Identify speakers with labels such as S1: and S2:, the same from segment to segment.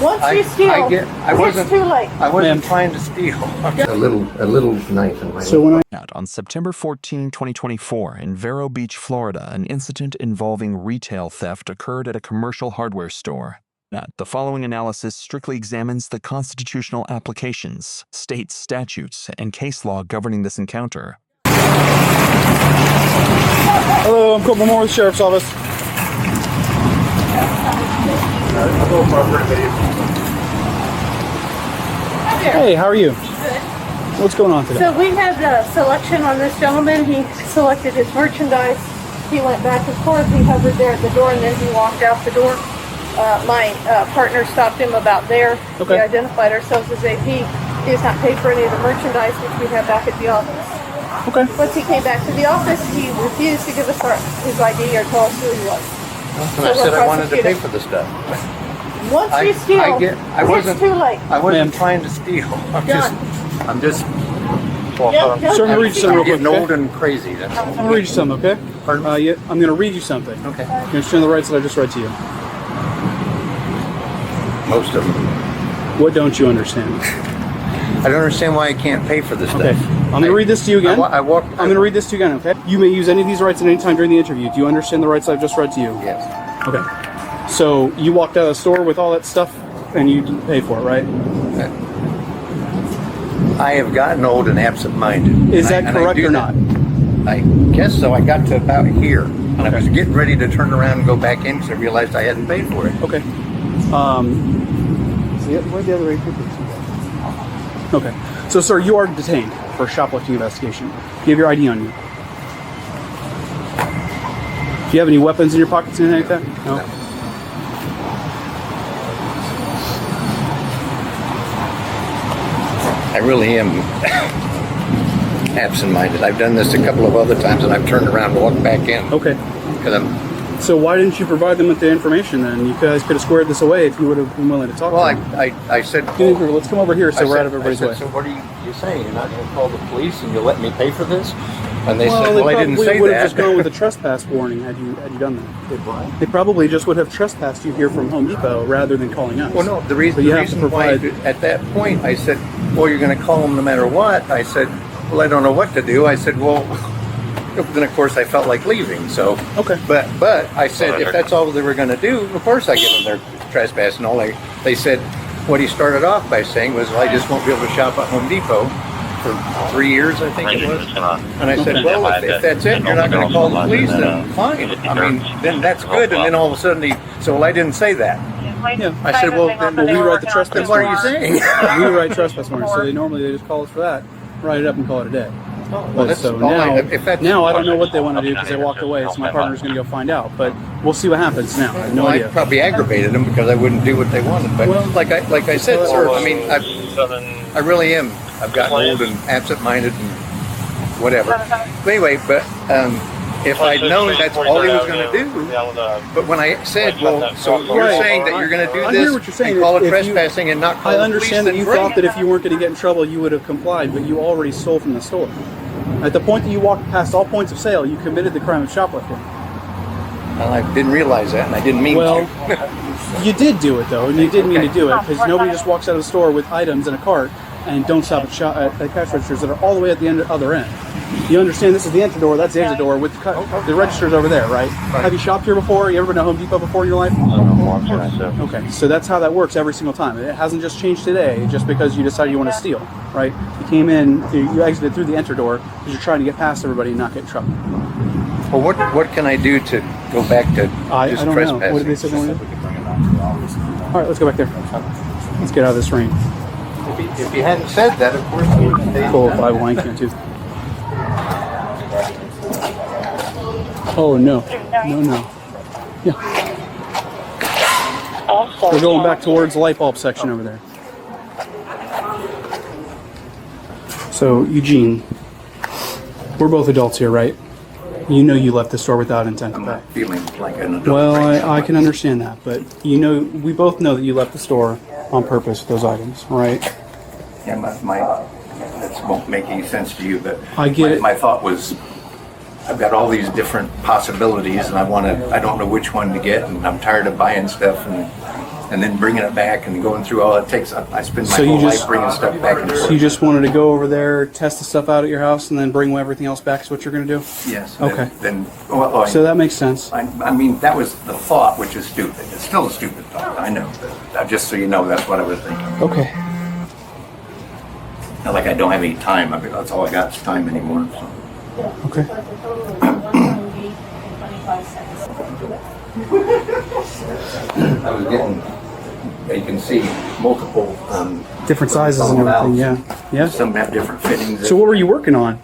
S1: Once you steal, it's too late.
S2: I wasn't trying to steal. A little knife in my hand.
S3: On September 14, 2024, in Vero Beach, Florida, an incident involving retail theft occurred at a commercial hardware store. The following analysis strictly examines the constitutional applications, state statutes, and case law governing this encounter.
S4: Hello, I'm Colt Moore with the Sheriff's Office. Hey, how are you?
S1: Good.
S4: What's going on today?
S1: So we had a selection on this gentleman. He selected his merchandise. He went back and forth. He hovered there at the door, and then he walked out the door. My partner stopped him about there.
S4: Okay.
S1: We identified ourselves as AP. He has not paid for any of the merchandise, which we have back at the office.
S4: Okay.
S1: Once he came back to the office, he refused to give us his ID or tell us who he was.
S2: And I said I wanted to pay for the stuff.
S1: Once you steal, it's too late.
S2: I wasn't trying to steal. I'm just
S4: So I'm going to read you something real quick,
S2: getting old and crazy.
S4: I'm going to read you something, okay?
S2: Pardon?
S4: I'm going to read you something.
S2: Okay.
S4: You understand the rights that I just read to you?
S2: Most of them.
S4: What don't you understand?
S2: I don't understand why I can't pay for this
S4: Okay.
S2: stuff.
S4: I'm going to read this to you again.
S2: I'm
S4: going to read this to you again, okay? You may use any of these rights at any time during the interview. Do you understand the rights I've just read to you?
S2: Yes.
S4: Okay. So you walked out of the store with all that stuff and you didn't pay for it, right?
S2: I have gotten old and absent-minded.
S4: Is that correct or not?
S2: I guess so. I got to about here. And I was getting ready to turn around and go back in because I realized I hadn't paid for it.
S4: Okay. Where'd the other 8 people? Okay. So, sir, you are detained for a shoplifting investigation. Do you have your ID on you? Do you have any weapons in your pockets or anything like that? No.
S2: I really am absent-minded. I've done this a couple of other times, and I've turned around and walked back in.
S4: Okay. So why didn't you provide them with the information then? You guys could have squared this away if you would have been willing to talk to them.
S2: I said...
S4: Let's come over here so we're out of everybody's way.
S2: So what are you saying? You're not going to call the police and you'll let me pay for this? And they said,
S4: well,
S2: I didn't say that.
S4: They would have just gone with a trespass warning had you done that. They probably just would have trespassed you here from Home Depot rather than calling us.
S2: Well, no, the reason why at that point I said, well, you're going to call them no matter what. I said, well, I don't know what to do. I said, well, then of course I felt like leaving. So,
S4: okay.
S2: But I said, if that's all they were going to do, of course I give them their trespass and all. They said, what he started off by saying was, well, I just won't be able to shop at Home Depot for 3 years, I think it was. And I said, well, if that's it, you're not going to call the police, then fine. I mean, then that's good. And then all of a sudden I didn't say that.
S4: Yeah.
S2: I said, well, then
S4: we write the trespass
S2: what
S4: warning.
S2: are you saying?
S4: We write trespass warning. So they just call us for that, write it up and call it a day.
S2: Well, that's
S4: so
S2: now I
S4: don't know what they want to do because they walked away, so my partner's going to go find out. But we'll see what happens now. I have no idea.
S2: I probably aggravated them because I wouldn't do what they wanted. But like I said, sir, I mean, I really am. I've gotten old and absent-minded and whatever. But anyway, if I'd known that's all he was going to do, but when I said, well, so you're saying that you're going to do this and call it trespassing and not call the police?
S4: I understand that you thought that if you weren't going to get in trouble, you would have complied, but you already stole from the store. At the point that you walked past all points of sale, you committed the crime of shoplifting.
S2: Well, I didn't realize that, and I didn't mean to.
S4: You did do it, though, and you did mean to do it, because nobody just walks out of the store with items in a cart and don't stop at cash registers that are all the way at the other end. You understand this is the entry door, that's the exit door, with the registers over there, right? Have you shopped here before? You ever been to Home Depot before in your life? Okay, so that's how that works every single time. It hasn't just changed today just because you decided you want to steal, right? You came in, you exited through the enter door because you're trying to get past everybody and not get in trouble.
S2: Well, what can I do to go back to
S4: I
S2: just
S4: don't
S2: trespassing?
S4: know. What did they say? All right, let's go back there. Let's get out of this rain.
S2: If you hadn't said that, of course you would have.
S4: Cool, if I want to too. Oh no. Yeah. We're going back towards the light bulb section over there. So, Eugene, we're both adults here, right? You know you left the store without intent to pay.
S2: I'm not feeling like an adult.
S4: Well, I can understand that, but we both know that you left the store on purpose with those items, right?
S2: Yeah, that won't make any sense to you, but
S4: I get it.
S2: My thought was, I've got all these different possibilities, and I don't know which one to get, and I'm tired of buying stuff, and and then bringing it back and going through all it takes. I spend my
S4: So you
S2: whole
S4: just-
S2: life bringing stuff back and
S4: So
S2: forth.
S4: you just wanted to go over there, test the stuff out at your house, and then bring everything else back is what you're going to do?
S2: Yes.
S4: Okay.
S2: So
S4: that makes sense.
S2: I mean, that was the thought, which is stupid. It's still a stupid thought. I know. Just so you know, that's what I was thinking.
S4: Okay.
S2: Not like I don't have any time. I mean, that's all I got is time anymore. So.
S4: Okay.
S2: I was getting. You can see multiple
S4: Different sizes and everything, yeah. Yeah.
S2: Some have different fittings.
S4: So what were you working on?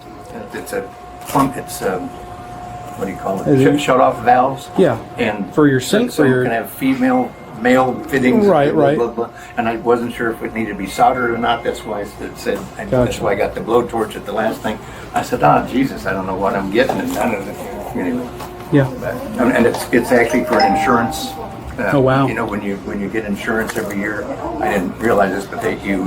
S2: It's a plumb. It's what do you call
S4: Is
S2: it?
S4: it-
S2: Shut-off valves.
S4: Yeah.
S2: And
S4: For your sink,
S2: so
S4: or
S2: you
S4: your-
S2: can have female, male fittings.
S4: Right,
S2: blah,
S4: right.
S2: blah, blah. And I wasn't sure if it needed to be soldered or not. That's why it said. That's
S4: Gotcha.
S2: why I got the blowtorch at the last thing. I said, "Ah, Jesus, I don't know what I'm getting." And none of it. Anyway.
S4: Yeah.
S2: And it's actually for insurance.
S4: Oh, wow.
S2: You know, when you get insurance every year, I didn't realize this, but you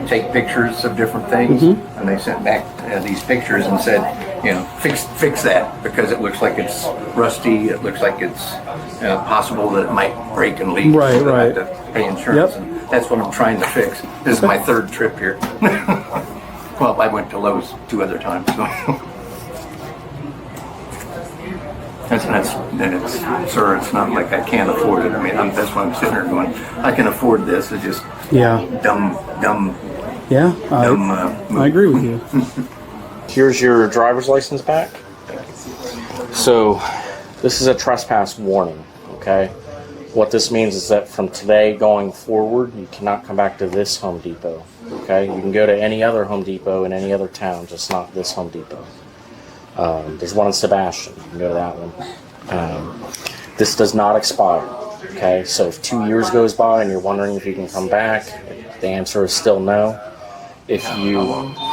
S2: take pictures of different things,
S4: Mm-hmm.
S2: and they sent back these pictures and said, you know, fix that because it looks like it's rusty. It looks like it's possible that it might break and leak.
S4: Right,
S2: so I
S4: right.
S2: have to pay insurance.
S4: Yep.
S2: And that's what I'm trying to fix. This is my third trip here. Well, I went to Lowe's 2 other times. So. And it's, sir, it's not like I can't afford it. I mean, that's why I'm sitting here going, I can afford this. It's just
S4: Yeah.
S2: dumb
S4: Yeah.
S2: move.
S4: I agree with you.
S5: Here's your driver's license back. So, this is a trespass warning, okay? What this means is that from today going forward, you cannot come back to this Home Depot, okay? You can go to any other Home Depot in any other town, just not this Home Depot. There's one in Sebastian. You can go to that one. This does not expire, okay? So if 2 years goes by and you're wondering if you can come back, the answer is still no. If you...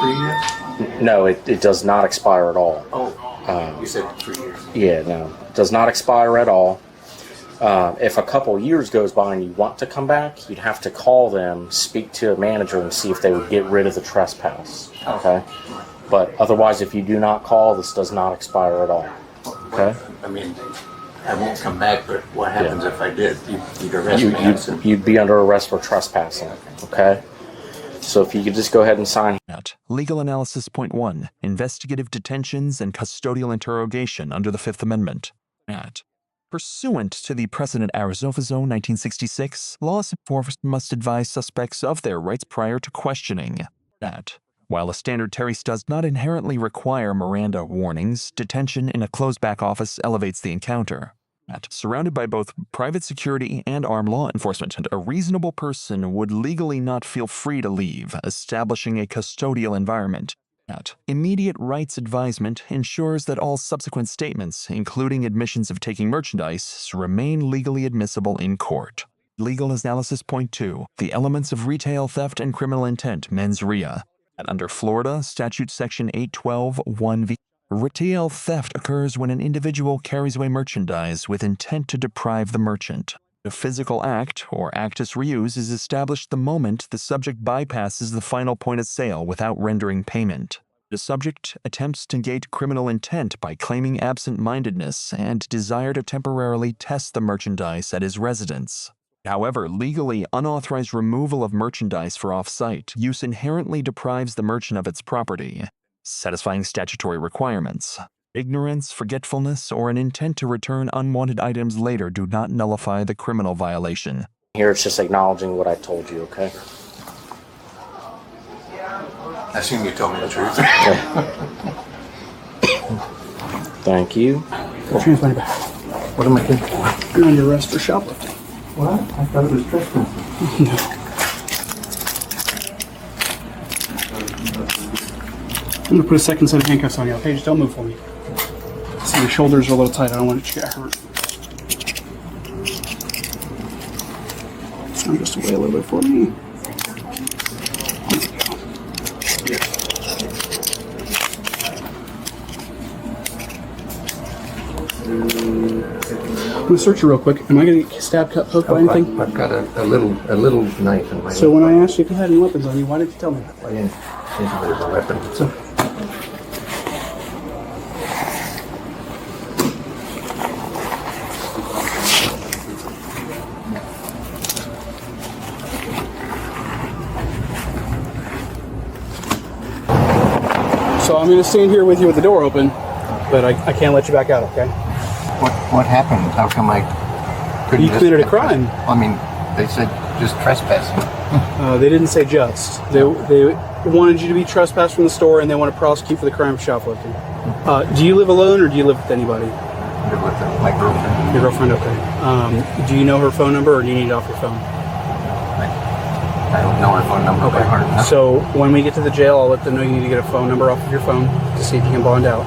S2: 3 years?
S5: No, it does not expire at all.
S2: Oh, you said 3 years.
S5: Yeah, no, it does not expire at all. If a couple years goes by and you want to come back, you'd have to call them, speak to a manager, and see if they would get rid of the trespass. Okay? But otherwise, if you do not call, this does not expire at all. Okay?
S2: I mean, I won't come back, but what happens if I did? You'd arrest me.
S5: You'd be under arrest for trespassing. Okay? So if you could just go ahead and sign.
S3: Legal Analysis Point 1. Investigative detentions and custodial interrogation under the Fifth Amendment. Pursuant to the precedent Arizonazo 1966, law enforcement must advise suspects of their rights prior to questioning. While a standard Terry's does not inherently require Miranda warnings, detention in a closed back office elevates the encounter. Surrounded by both private security and armed law enforcement, a reasonable person would legally not feel free to leave, establishing a custodial environment. Immediate rights advisement ensures that all subsequent statements, including admissions of taking merchandise, remain legally admissible in court. Legal Analysis Point 2. The elements of retail theft and criminal intent, mens rea. Under Florida Statute Section 812(1)(v), retail theft occurs when an individual carries away merchandise with intent to deprive the merchant. A physical act, or actus reus, is established the moment the subject bypasses the final point of sale without rendering payment. The subject attempts to negate criminal intent by claiming absent-mindedness and desire to temporarily test the merchandise at his residence. However, legally unauthorized removal of merchandise for off-site use inherently deprives the merchant of its property, satisfying statutory requirements. Ignorance, forgetfulness, or an intent to return unwanted items later do not nullify the criminal violation.
S5: Here it's just acknowledging what I told you, okay?
S2: I assume you told me the truth.
S5: Thank you.
S4: Get your money back.
S2: What am I doing?
S4: You're under arrest for shoplifting.
S2: What? I thought it was trespassing.
S4: I'm going to put a second set of handcuffs on you, okay? Just don't move for me. See, your shoulders are a little tight. I don't want you to get hurt. I'm just away a little bit for me. I'm going to search you real quick. Am I going to get stabbed, cut, poked by anything?
S2: I've got a little knife in my
S4: So when I asked you if you had any weapons on you, why didn't you tell me?
S2: I didn't think it was a weapon. So,
S4: So I'm going to stand here with you with the door open, but I can't let you back out, okay?
S2: What happened? How come I couldn't?
S4: You committed a crime.
S2: I mean, they said just trespassing.
S4: They didn't say just. They wanted you to be trespassed from the store, and they want to prosecute for the crime of shoplifting. Do you live alone, or do you live with anybody?
S2: I live with my girlfriend.
S4: Your girlfriend, okay. Do you know her phone number, or do you need it off your phone?
S2: I don't know her phone number by heart. No.
S4: So when we get to the jail, I'll let them know you need to get a phone number off of your phone to see if you can bond out.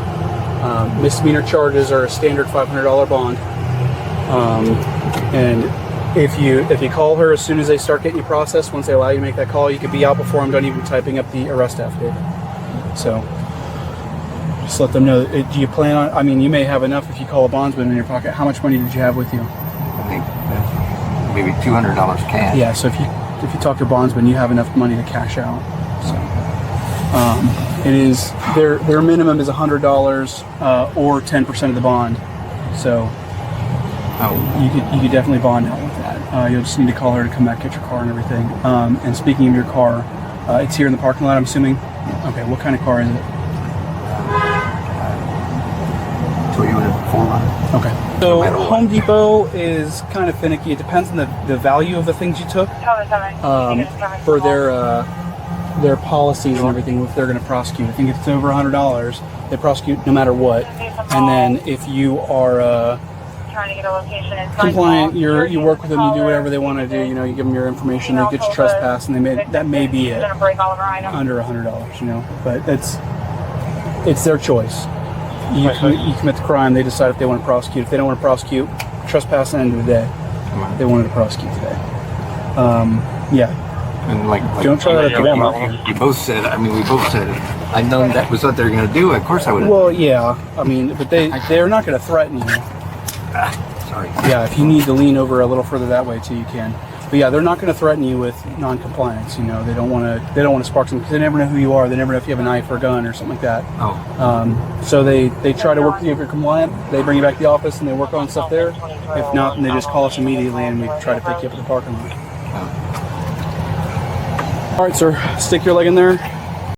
S4: Misdemeanor charges are a standard $500 bond. And if you call her as soon as they start getting you processed, once they allow you to make that call, you could be out before I'm done even typing up the arrest affidavit. So just let them know. Do you plan on, I mean, you may have enough if you call a bondsman in your pocket. How much money did you have with you?
S2: I think maybe $200 cash.
S4: Yeah, so if you talk to bondsman, you have enough money to cash out. So it is their minimum is $100 or 10% of the bond. So you could definitely bond out with that. You'll just need to call her to come back, get your car and everything. And speaking of your car, it's here in the parking lot, I'm assuming. Okay, what kind of car is it?
S2: Toyota 4Runner.
S4: Okay. So Home Depot is kind of finicky. It depends on the value of the things you took for their policies and everything. If they're going to prosecute, I think if it's over $100, they prosecute no matter what. And then if you are
S6: trying to get a location
S4: compliant, you work with them, you do whatever they want to do. You know, you give them your information, they get you trespass, and that may be it. Under $100, you know, but it's their choice. You commit the crime, they decide if they want to prosecute. If they don't want to prosecute, trespass at the end of the day. They wanted to prosecute today. Yeah.
S2: And like
S4: don't try that again.
S2: We both said it. I know that was what they're going to do. Of course I would have.
S4: Well, yeah. I mean, but they're not going to threaten you.
S2: Sorry.
S4: Yeah, if you need to lean over a little further that way too, you can. But yeah, they're not going to threaten you with non-compliance. You know, they don't want to spark something because they never know who you are. They never know if you have a knife or a gun or something like that.
S2: Oh.
S4: So they try to work with you if you're compliant. They bring you back to the office and they work on stuff there. If not, then they just call us immediately and we try to pick you up at the parking lot. All right, sir. Stick your leg in there.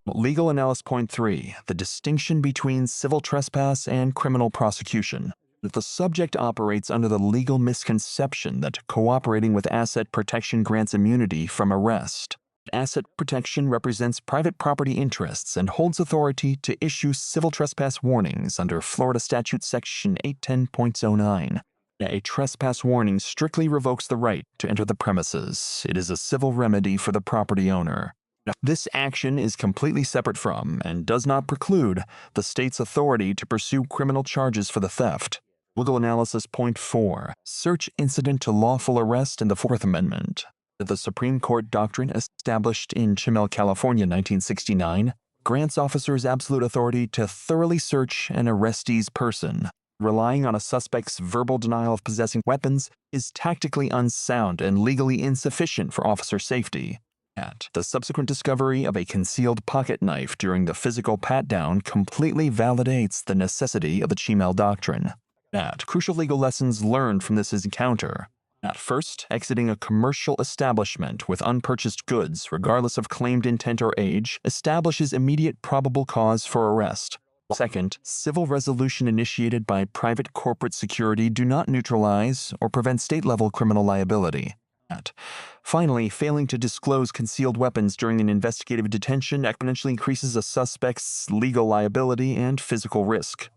S3: Legal analysis point 3, the distinction between civil trespass and criminal prosecution. That the subject operates under the legal misconception that cooperating with asset protection grants immunity from arrest. Asset protection represents private property interests and holds authority to issue civil trespass warnings under Florida Statute Section 810.09. A trespass warning strictly revokes the right to enter the premises. It is a civil remedy for the property owner. This action is completely separate from, and does not preclude, the state's authority to pursue criminal charges for the theft. Legal analysis point 4, search incident to lawful arrest in the Fourth Amendment. The Supreme Court doctrine established in Chimel, California, 1969, grants officers absolute authority to thoroughly search an arrestee's person. Relying on a suspect's verbal denial of possessing weapons is tactically unsound and legally insufficient for officer safety. The subsequent discovery of a concealed pocket knife during the physical pat-down completely validates the necessity of the Chimel doctrine. Crucial legal lessons learned from this encounter. First, exiting a commercial establishment with unpurchased goods, regardless of claimed intent or age, establishes immediate probable cause for arrest. Second, civil resolution initiated by private corporate security do not neutralize or prevent state-level criminal liability. Finally, failing to disclose concealed weapons during an investigative detention exponentially increases a suspect's legal liability and physical risk.